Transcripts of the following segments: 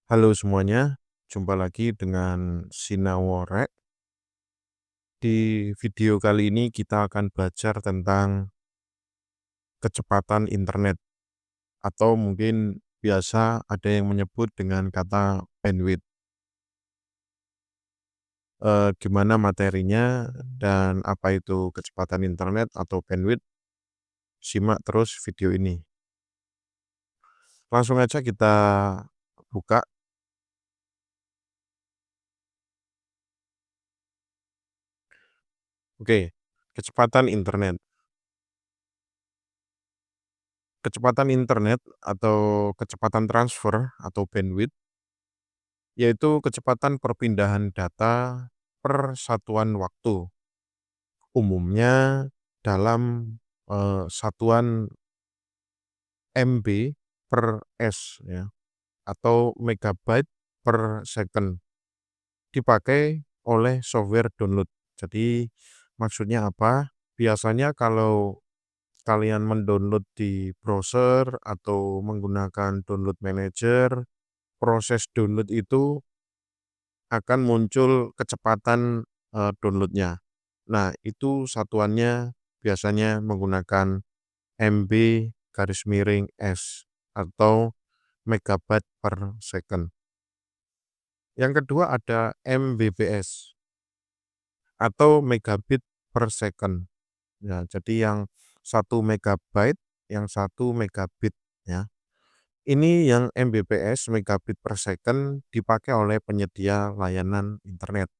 Halo semuanya, jumpa lagi dengan Sinawore. Di video kali ini kita akan belajar tentang kecepatan internet atau mungkin biasa ada yang menyebut dengan kata bandwidth. Gimana materinya dan apa itu kecepatan internet atau bandwidth? Simak terus video ini. Langsung aja kita buka. Oke, kecepatan internet. Kecepatan internet atau kecepatan transfer atau bandwidth yaitu kecepatan perpindahan data per satuan waktu, umumnya dalam, satuan MB per S ya, atau megabyte per second, dipakai oleh software download. Jadi maksudnya apa? Biasanya kalau kalian mendownload di browser atau menggunakan download manager, proses download itu akan muncul kecepatan, download-nya. Nah, itu satuannya biasanya menggunakan MB garis miring S atau megabyte per second. Yang kedua ada MBps atau megabit per second. Ya, jadi yang 1 megabyte, yang 1 megabit ya. Ini yang MBps megabit per second dipakai oleh penyedia layanan internet.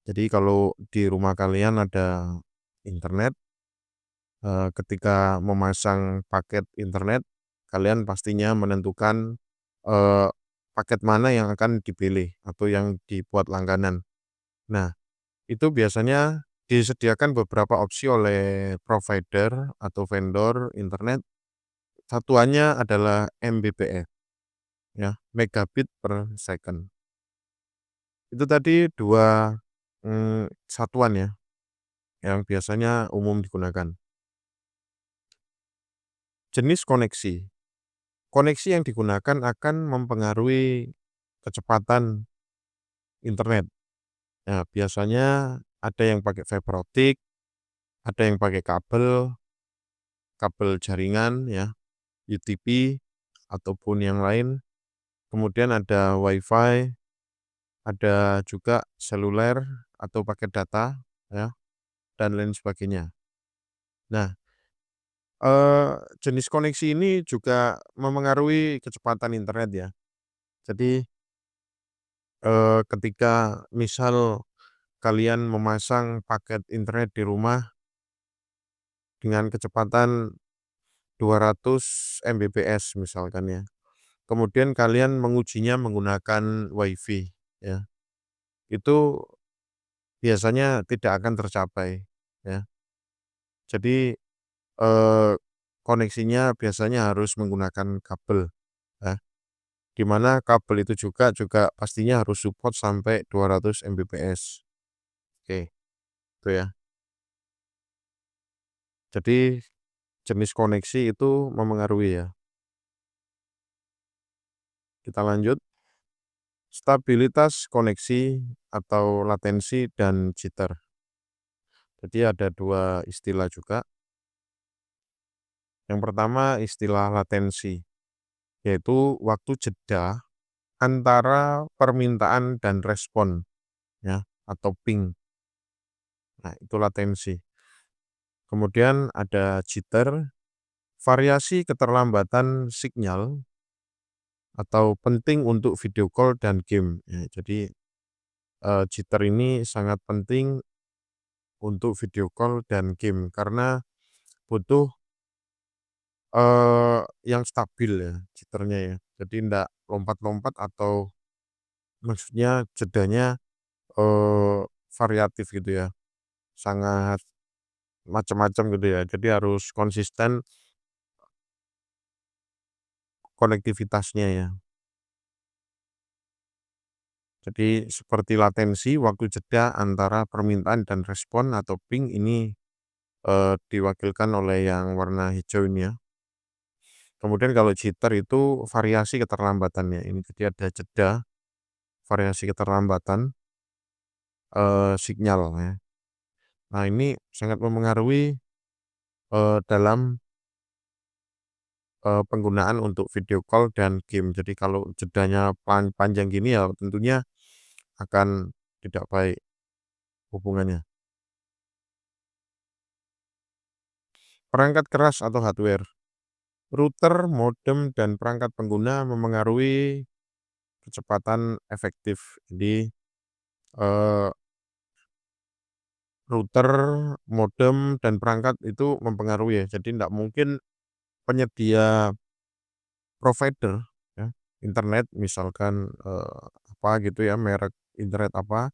Jadi kalau di rumah kalian ada internet, ketika memasang paket internet, kalian pastinya menentukan, eee, paket mana yang akan dipilih atau yang dibuat langganan. Nah, itu biasanya disediakan beberapa opsi oleh provider atau vendor internet, satuannya adalah Mbps ya, megabit per second. Itu tadi 2 satuan ya, yang biasanya umum digunakan. Jenis koneksi. Koneksi yang digunakan akan mempengaruhi kecepatan internet. Nah, biasanya ada yang pakai fiber optik, ada yang pakai kabel, kabel jaringan ya, UTP ataupun yang lain. Kemudian ada WiFi, ada juga seluler atau paket data ya, dan lain sebagainya. Nah, jenis koneksi ini juga memengaruhi kecepatan internet ya. Jadi, ketika misal kalian memasang paket internet di rumah dengan kecepatan 200 Mbps misalkan ya. Kemudian kalian mengujinya menggunakan WiFi ya. Itu biasanya tidak akan tercapai ya. Jadi, koneksinya biasanya harus menggunakan kabel ya, di mana kabel itu juga pastinya harus support sampai 200 Mbps. Oke, itu ya. Jadi jenis koneksi itu memengaruhi ya. Kita lanjut, stabilitas koneksi atau latensi dan jitter. Jadi ada 2 istilah juga. Yang pertama istilah latensi, yaitu waktu jeda antara permintaan dan respon ya, atau ping. Nah, itu latensi. Kemudian ada jitter, variasi keterlambatan sinyal atau penting untuk video call dan game. Ya, jadi, jitter ini sangat penting untuk video call dan game karena butuh, yang stabil ya jitternya ya. Jadi ndak lompat-lompat atau maksudnya jedanya, variatif gitu ya, sangat macam-macam gitu ya. Jadi harus konsisten konektivitasnya ya. Jadi seperti latensi, waktu jeda antara permintaan dan respon atau ping ini, diwakilkan oleh yang warna hijau ini ya. Kemudian kalau jitter itu variasi keterlambatannya, ini jadi ada jeda variasi keterlambatan, sinyal ya. Nah ini sangat memengaruhi, dalam, penggunaan untuk video call dan game. Jadi kalau jedanya panjang gini ya tentunya akan tidak baik hubungannya. Perangkat keras atau hardware, router, modem, dan perangkat pengguna memengaruhi kecepatan efektif. Jadi, eee, router, modem, dan perangkat itu mempengaruhi ya. Jadi ndak mungkin penyedia provider ya, internet misalkan, apa gitu ya, merek internet apa,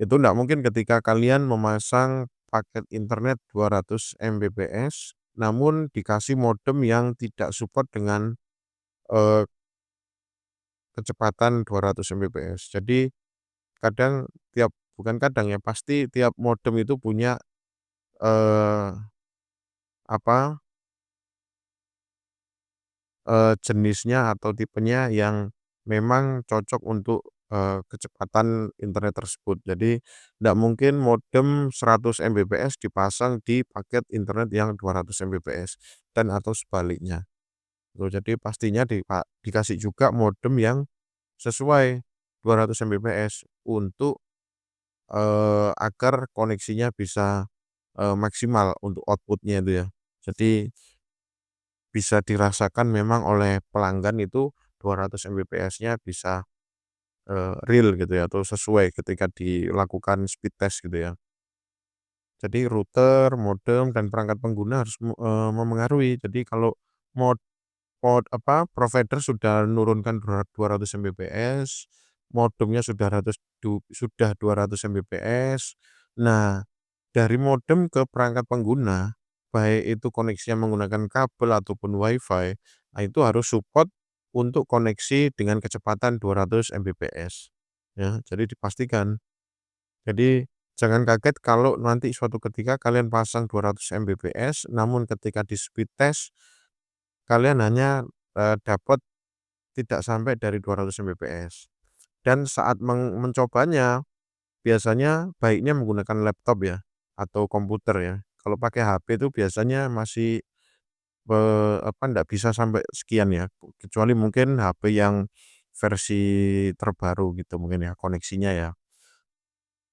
itu ndak mungkin ketika kalian memasang paket internet 200 Mbps, namun dikasih modem yang tidak support dengan, eee, kecepatan 200 Mbps. Jadi kadang bukan kadang ya, pasti tiap modem itu punya, eee, apa, jenisnya atau tipenya yang memang cocok untuk, kecepatan internet tersebut. Jadi ndak mungkin modem 100 Mbps dipasang di paket internet yang 200 Mbps dan atau sebaliknya. Tuh, jadi pastinya dikasih juga modem yang sesuai 200 Mbps untuk, agar koneksinya bisa, maksimal untuk output-nya itu ya. Jadi bisa dirasakan memang oleh pelanggan itu 200 Mbps-nya bisa, real gitu ya atau sesuai ketika dilakukan speed test gitu ya. Jadi router, modem, dan perangkat pengguna harus memengaruhi. Jadi kalau mod provider sudah menurunkan 200 Mbps, modemnya sudah 200 Mbps. Nah, dari modem ke perangkat pengguna, baik itu koneksinya menggunakan kabel ataupun WiFi, nah itu harus support untuk koneksi dengan kecepatan 200 Mbps, ya. Jadi dipastikan. Jadi jangan kaget kalau nanti suatu ketika kalian pasang 200 Mbps, namun ketika di speed test kalian hanya, dapat tidak sampai dari 200 Mbps. Dan saat mencobanya, biasanya baiknya menggunakan laptop ya, atau komputer ya. Kalau pakai HP itu biasanya masih, ndak bisa sampai sekian ya, kecuali mungkin HP yang versi terbaru gitu mungkin ya, koneksinya ya.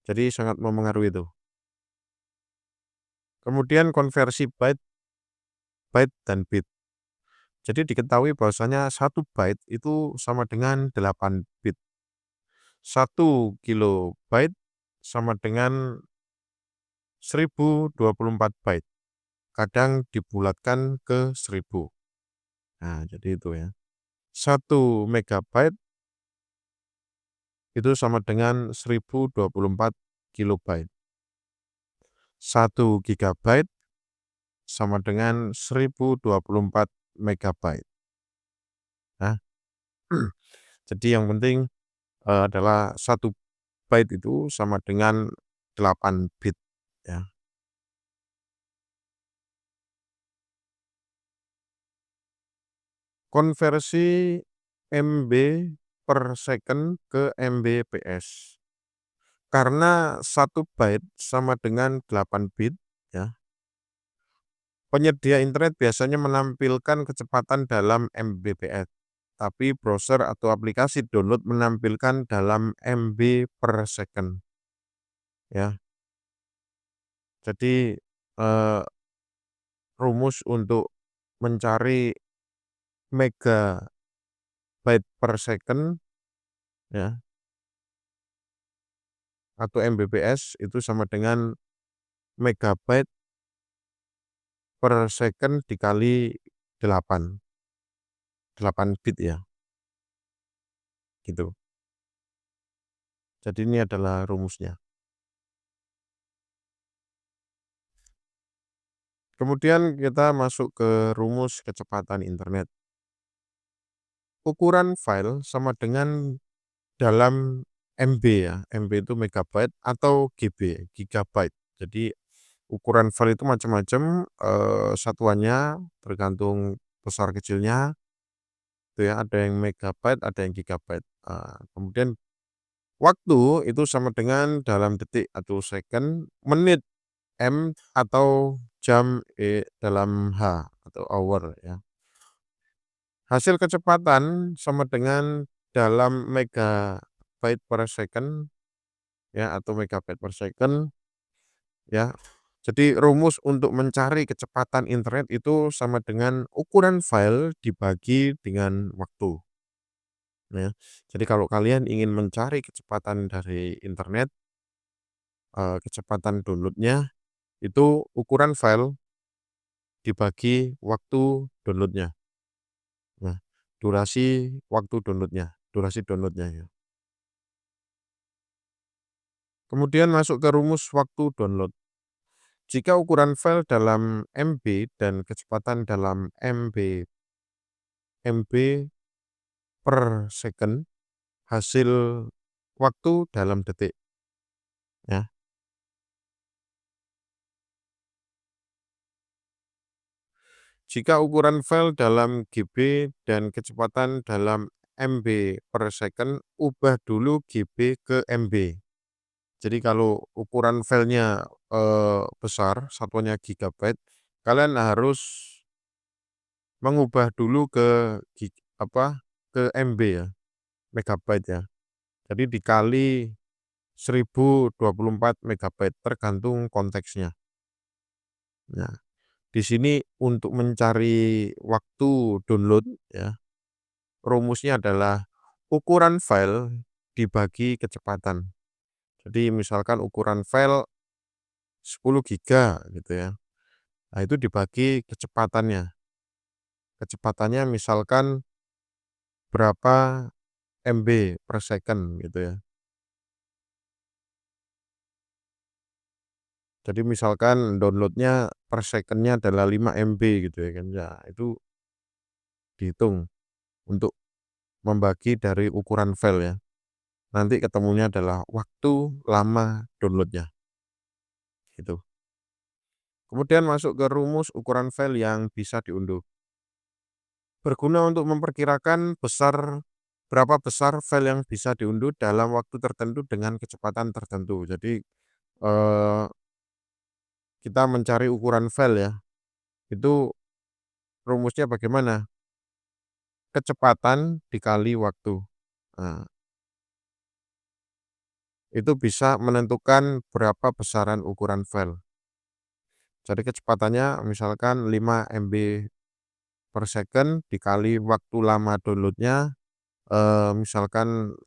Jadi sangat memengaruhi itu. Kemudian konversi byte dan bit. Jadi diketahui bahwasanya 1 byte itu sama dengan 8 bit. 1 kilobyte sama dengan 1024 byte, kadang dibulatkan ke 1000. Nah, jadi itu ya. 1 megabyte itu sama dengan 1024 kilobyte. 1 gigabyte sama dengan 1024 megabyte. Nah, jadi yang penting, adalah 1 byte itu sama dengan 8 bit ya. Konversi MB per second ke Mbps. Karena 1 byte sama dengan 8 bit ya, penyedia internet biasanya menampilkan kecepatan dalam Mbps, tapi browser atau aplikasi download menampilkan dalam MB per second ya. Jadi, eee, rumus untuk mencari megabyte per second ya, atau Mbps itu sama dengan megabyte per second dikali 8, 8 bit ya, gitu. Jadi ini adalah rumusnya. Kemudian kita masuk ke rumus kecepatan internet. Ukuran file sama dengan dalam MB ya, MB itu megabyte atau GB, gigabyte. Jadi ukuran file itu macam-macam, satuannya tergantung besar kecilnya, itu ya, ada yang megabyte, ada yang gigabyte. Kemudian waktu itu sama dengan dalam detik atau second, menit, atau jam, dalam atau hour ya. Hasil kecepatan sama dengan dalam megabyte per second ya, atau megabyte per second ya. Jadi rumus untuk mencari kecepatan internet itu sama dengan ukuran file dibagi dengan waktu ya. Jadi kalau kalian ingin mencari kecepatan dari internet, kecepatan download-nya itu ukuran file dibagi waktu download-nya. Nah, durasi download-nya ya. Kemudian masuk ke rumus waktu download. Jika ukuran file dalam MB dan kecepatan dalam MB per second, hasil waktu dalam detik ya. Jika ukuran file dalam GB dan kecepatan dalam MB per second, ubah dulu GB ke MB. Jadi kalau ukuran filenya, besar, satuannya gigabyte, kalian harus mengubah dulu ke ke MB ya, megabyte ya. Jadi dikali 1024 megabyte, tergantung konteksnya. Nah, di sini untuk mencari waktu download ya, rumusnya adalah ukuran file dibagi kecepatan. Jadi misalkan ukuran file 10 giga gitu ya. Nah, itu dibagi kecepatannya. Kecepatannya misalkan berapa MB per second gitu ya. Jadi misalkan download-nya per second-nya adalah 5 MB gitu ya kan. Ya, itu dihitung untuk membagi dari ukuran file ya. Nanti ketemunya adalah waktu lama download-nya, gitu. Kemudian masuk ke rumus ukuran file yang bisa diunduh. Berguna untuk memperkirakan berapa besar file yang bisa diunduh dalam waktu tertentu dengan kecepatan tertentu. Jadi, kita mencari ukuran file ya, itu rumusnya bagaimana? Kecepatan dikali waktu. Nah, itu bisa menentukan berapa besaran ukuran file. Jadi kecepatannya misalkan 5 MB per second dikali waktu lama download-nya, misalkan,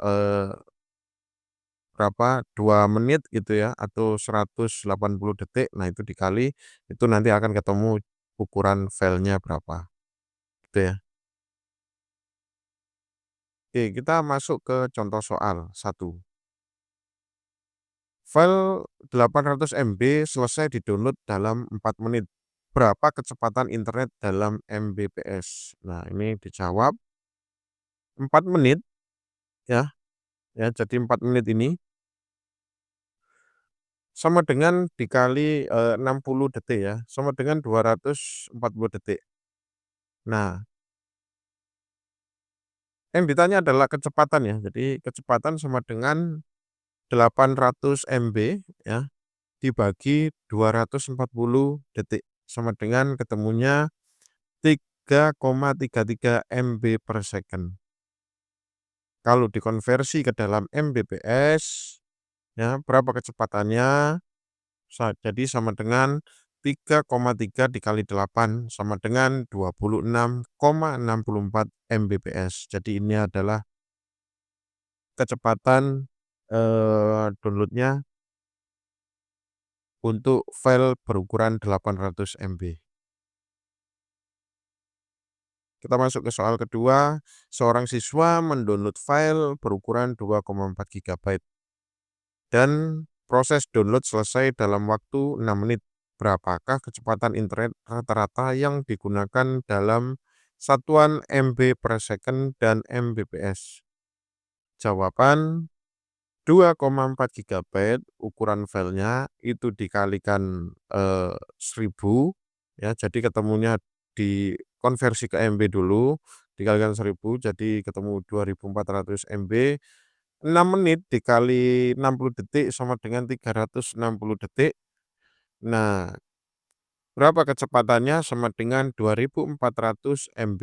berapa, 2 menit gitu ya, atau 180 detik. Nah, itu dikali, itu nanti akan ketemu ukuran filenya berapa, gitu ya. Oke, kita masuk ke contoh soal 1. File 800 MB selesai di-download dalam 4 menit. Berapa kecepatan internet dalam Mbps? Nah, ini dijawab 4 menit ya, jadi 4 menit ini sama dengan dikali, 60 detik ya, sama dengan 240 detik. Nah, yang ditanya adalah kecepatan ya, jadi kecepatan sama dengan 800 MB ya, dibagi 240 detik, sama dengan ketemunya 3,33 MB per second. Kalau dikonversi ke dalam Mbps, ya berapa kecepatannya? Jadi sama dengan 3,3 dikali 8 sama dengan 26,64 Mbps. Jadi ini adalah kecepatan, download-nya untuk file berukuran 800 MB. Kita masuk ke soal kedua, seorang siswa mendownload file berukuran 2,4 gigabyte dan proses download selesai dalam waktu 6 menit. Berapakah kecepatan internet rata-rata yang digunakan dalam satuan MB per second dan Mbps? Jawaban 2,4 gigabyte ukuran filenya itu dikalikan, 1000 ya, jadi ketemunya di konversi ke MB dulu, dikalikan 1000 jadi ketemu 2400 MB, 6 menit dikali 60 detik sama dengan 360 detik. Nah, berapa kecepatannya? Sama dengan 2400 MB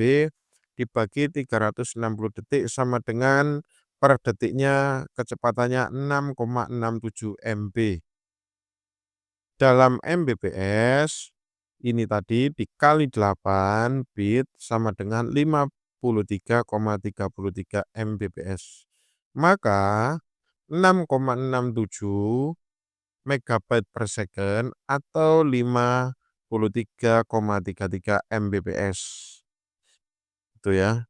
dibagi 360 detik sama dengan per detiknya kecepatannya 6,67 MB. Dalam Mbps, ini tadi dikali 8 bit sama dengan 53,33 Mbps. Maka 6,67 megabyte per second atau 53,33 Mbps. Itu ya.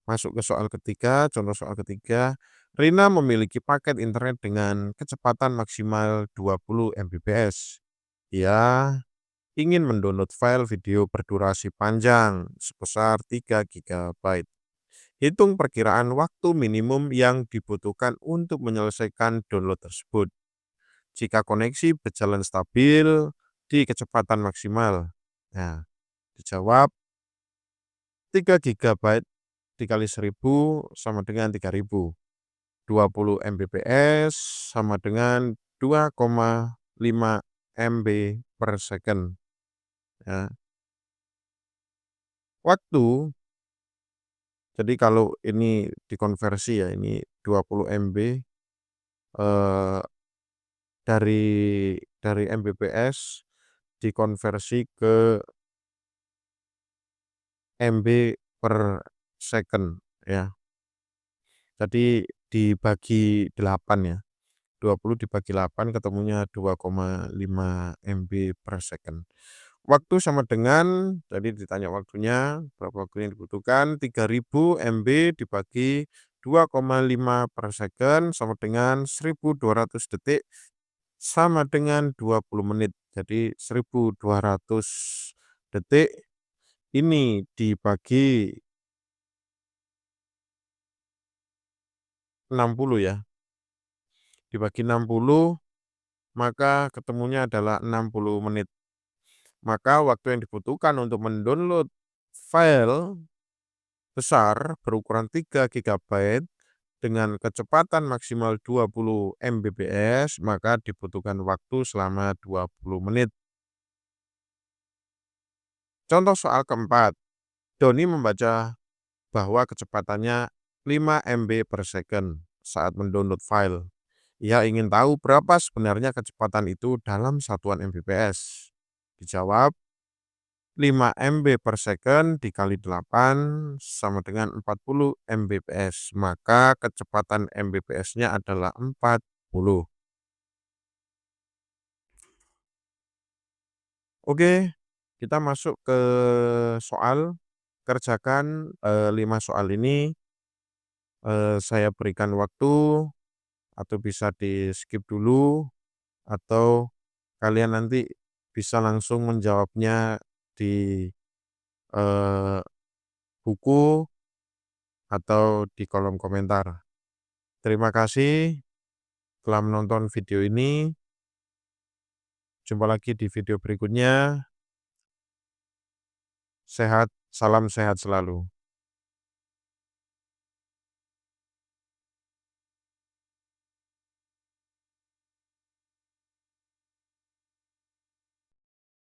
Masuk ke soal ketiga, contoh soal ketiga. Rina memiliki paket internet dengan kecepatan maksimal 20 Mbps. Ia ingin mendownload file video berdurasi panjang sebesar 3 GB. Hitung perkiraan waktu minimum yang dibutuhkan untuk menyelesaikan download tersebut. Jika koneksi berjalan stabil di kecepatan maksimal. Nah, dijawab 3 GB dikali 1000 sama dengan 3000. 20 Mbps sama dengan 2,5 MB per second. Ya. Waktu, jadi kalau ini dikonversi ya, ini 20 MB eh, dari Mbps dikonversi ke MB per second ya. Jadi dibagi 8 ya. 20 dibagi 8 ketemunya 2,5 MB per second. Waktu sama dengan, tadi ditanya waktunya, berapa waktu yang dibutuhkan, 3000 MB dibagi 2,5 per second sama dengan 1200 detik sama dengan 20 menit. Jadi 1200 detik ini dibagi 60 ya. Dibagi 60 maka ketemunya adalah 60 menit. Maka waktu yang dibutuhkan untuk mendownload file besar berukuran 3 GB dengan kecepatan maksimal 20 Mbps, maka dibutuhkan waktu selama 20 menit. Contoh soal keempat, Doni membaca bahwa kecepatannya 5 MB per second saat mendownload file. Ia ingin tahu berapa sebenarnya kecepatan itu dalam satuan Mbps. Dijawab, 5 MB per second dikali 8 sama dengan 40 Mbps. Maka kecepatan Mbps-nya adalah 40. Oke, kita masuk ke soal. Kerjakan 5 soal ini. Saya berikan waktu atau bisa di-skip dulu atau kalian nanti bisa langsung menjawabnya di eh, buku atau di kolom komentar. Terima kasih telah menonton video ini. Jumpa lagi di video berikutnya. Sehat, salam sehat selalu.